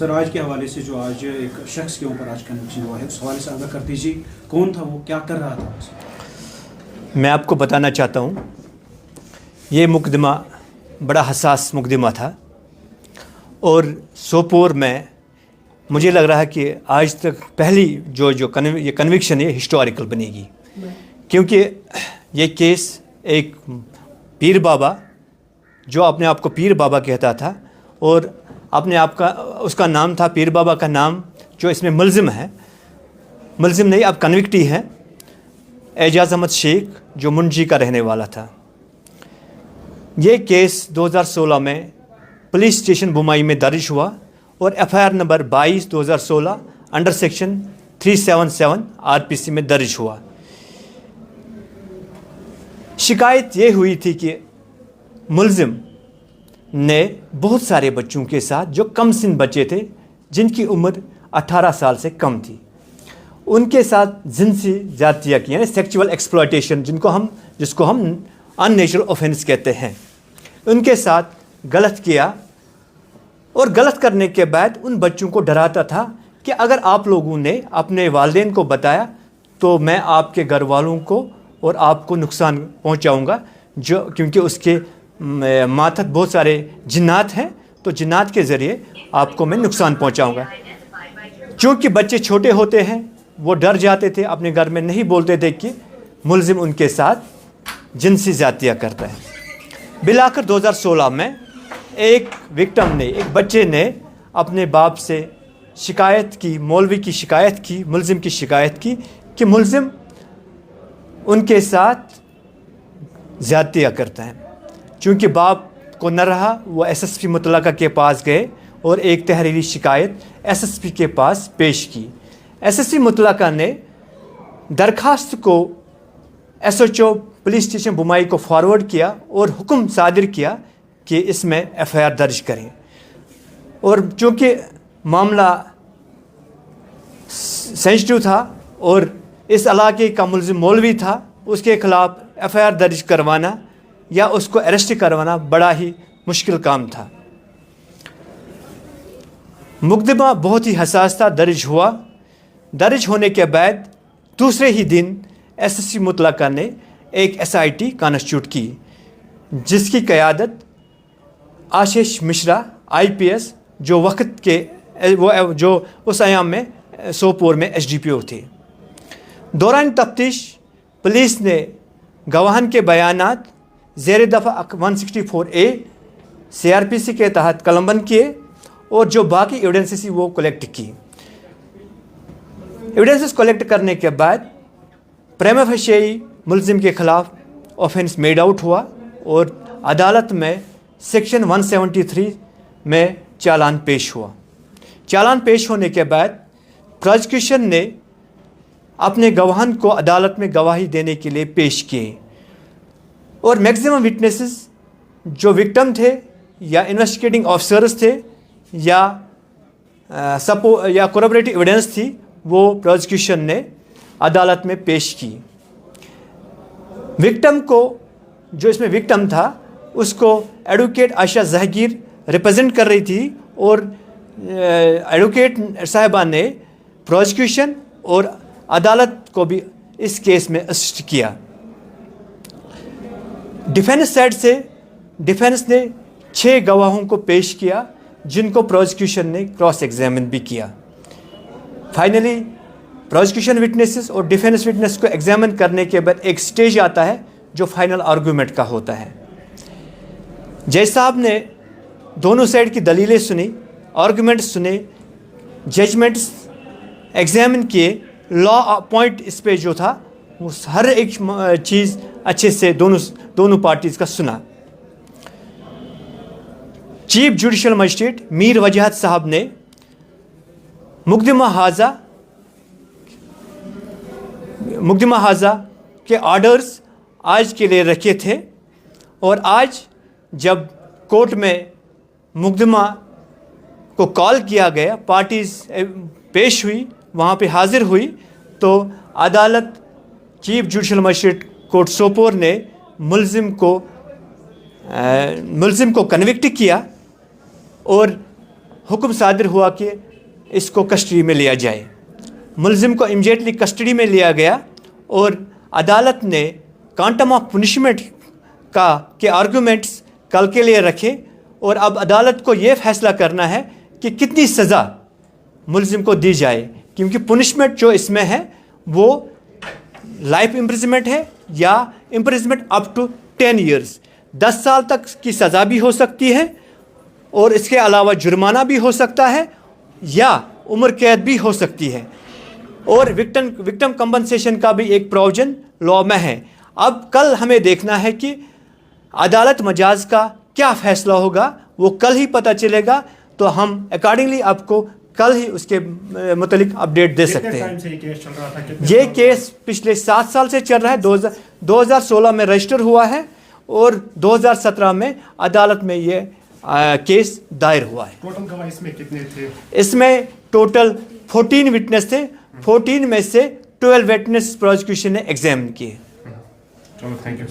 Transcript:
Sir, आज के हवाले से जो आज एक शख्स के ऊपर आज कन्विक्शन हुआ है, उस हवाले से आगाह कर दीजिए, कौन था वो, क्या कर रहा था? मैं आपको बताना चाहता हूँ, ये मुकदमा बड़ा हसास मुकदमा था और सोपोर में मुझे लग रहा है कि आज तक पहली ये कन्विक्शन है हिस्टोरिकल बनेगी, क्योंकि ये केस एक पीर बाबा जो अपने आप को पीर बाबा कहता था और अपने आप का उसका नाम था पीर बाबा का नाम, जो इसमें मुलजिम है, मुलजिम नहीं अब कन्विक्टी है, एजाज अहमद शेख जो मुंशी का रहने वाला था। ये केस 2016 में पुलिस स्टेशन बुमाई में दर्ज हुआ और FIR number 22/2016 under section 377 RPC में दर्ज हुआ। शिकायत ये हुई थी कि मुलजिम ने बहुत सारे बच्चों के साथ, जो कम सिन बच्चे थे जिनकी उम्र 18 साल से कम थी, उनके साथ जिनसी जातिया की, यानी सेक्सुअल एक्सप्लॉयटेशन जिसको हम अननेचुरल ऑफेंस कहते हैं, उनके साथ गलत किया। और गलत करने के बाद उन बच्चों को डराता था कि अगर आप लोगों ने अपने वालिदैन को बताया तो मैं आपके घर वालों को और आपको नुकसान पहुंचाऊंगा, जो क्योंकि उसके मातहत बहुत सारे जिन्नात हैं, तो जिन्नात के ज़रिए आपको मैं नुकसान पहुंचाऊंगा। क्योंकि बच्चे छोटे होते हैं, वो डर जाते थे, अपने घर में नहीं बोलते थे कि मुलजिम उनके साथ जिनसी ज़्यादतियाँ करता है। बिलाकर 2016 में एक विक्टिम ने, एक बच्चे ने अपने बाप से शिकायत की, मौलवी की शिकायत की, मुलजिम की शिकायत की कि मुलजिम उनके साथ ज़्यादतियाँ करता है। चूँकि बाप को न रहा, वो एसएसपी मुतलका के पास गए और एक तहरीरी शिकायत एसएसपी के पास पेश की। एसएसपी मुतलका ने दरखास्त को एसएचओ पुलिस स्टेशन बुमाई को फॉरवर्ड किया और हुक्म सादिर किया कि इसमें एफआईआर दर्ज करें। और चूँकि मामला सेंसिटिव था और इस इलाके का मुलजिम मौलवी था, उसके ख़िलाफ़ एफआईआर दर्ज करवाना या उसको अरेस्ट करवाना बड़ा ही मुश्किल काम था। मुकदमा बहुत ही हसास था, दर्ज हुआ। दर्ज होने के बाद दूसरे ही दिन एसएसपी मुतलका ने एक एसआईटी कॉन्स्टिट्यूट की, जिसकी क़यादत आशीष मिश्रा आईपीएस, जो वक्त के जो उस अयाम में सोपोर में एसडीपीओ थे। दौरान तफ्तीश पुलिस ने गवाहन के बयानात ज़ेर दफ़ा 164A CRPC के तहत कलमबंद किए और जो बाकी एविडेंसेस वो कलेक्ट की। एविडेंसेस कलेक्ट करने के बाद प्रीमा फेशियी मुलजिम के ख़िलाफ़ ऑफेंस मेड आउट हुआ और अदालत में सेक्शन 173 में चालान पेश हुआ। चालान पेश होने के बाद प्रोसिक्यूशन ने अपने गवाहन को अदालत में गवाही देने के लिए पेश किए और मैक्सिमम विटनेसेस जो विक्टिम थे या इन्वेस्टिगेटिंग ऑफिसर्स थे या कोरबरेटिव एविडेंस थी, वो प्रोसिक्यूशन ने अदालत में पेश की। विक्टिम को, जो इसमें विक्टिम था, उसको एडवोकेट आयशा जहांगीर रिप्रेजेंट कर रही थी और एडवोकेट साहिबा ने प्रोसिक्यूशन और अदालत को भी इस केस में असिस्ट किया। डिफेंस साइड से डिफेंस ने 6 गवाहों को पेश किया, जिनको प्रोसिक्यूशन ने क्रॉस एग्जामिन भी किया। फाइनली प्रोसिक्यूशन विटनेसेस और डिफेंस विटनेस को एग्जामिन करने के बाद एक स्टेज आता है जो फाइनल आर्गूमेंट का होता है। जज साहब ने दोनों साइड की दलीलें सुनी, आर्गूमेंट सुने, जजमेंट्स एग्जामिन किए, लॉ पॉइंट इस पे जो था वो हर एक चीज़ अच्छे से दोनों पार्टीज़ का सुना। चीफ जुडिशल मजिस्ट्रेट मीर वजाहत साहब ने मुकदमा हाजा के ऑर्डर्स आज के लिए रखे थे और आज जब कोर्ट में मुकदमा को कॉल किया गया, पार्टीज़ पेश हुई, वहाँ पे हाजिर हुई, तो अदालत chief judicial magistrate court Sopore ने मुलजिम को कन्विक्ट किया और हुक्म सादिर हुआ कि इसको कस्टडी में लिया जाए। मुलजिम को इमीडिएटली कस्टडी में लिया गया और अदालत ने क्वांटम ऑफ पनिशमेंट के आर्गूमेंट्स कल के लिए रखे और अब अदालत को ये फैसला करना है कि कितनी सज़ा मुलजिम को दी जाए, क्योंकि पनिशमेंट जो इसमें है वो लाइफ इम्प्रिजनमेंट है या इम्प्रिजनमेंट अप टू 10 ईयर्स, 10 साल तक की सज़ा भी हो सकती है और इसके अलावा जुर्माना भी हो सकता है या उम्र कैद भी हो सकती है। और विक्टिम कंपनसेशन का भी एक प्रोविजन लॉ में है। अब कल हमें देखना है कि अदालत मजाज का क्या फैसला होगा, वो कल ही पता चलेगा, तो हम अकॉर्डिंगली आपको कल ही उसके मुतालिक अपडेट दे सकते हैं। ये केस पिछले 7 साल से चल रहा है। 2016 में रजिस्टर हुआ है और 2017 में अदालत में ये केस दायर हुआ है। टोटल गवाह इसमें कितने थे? इसमें टोटल 14 विटनेस थे। 14 में से 12 विटनेस प्रोसिक्यूशन ने एग्जामिन किए। चलो, थैंक यू।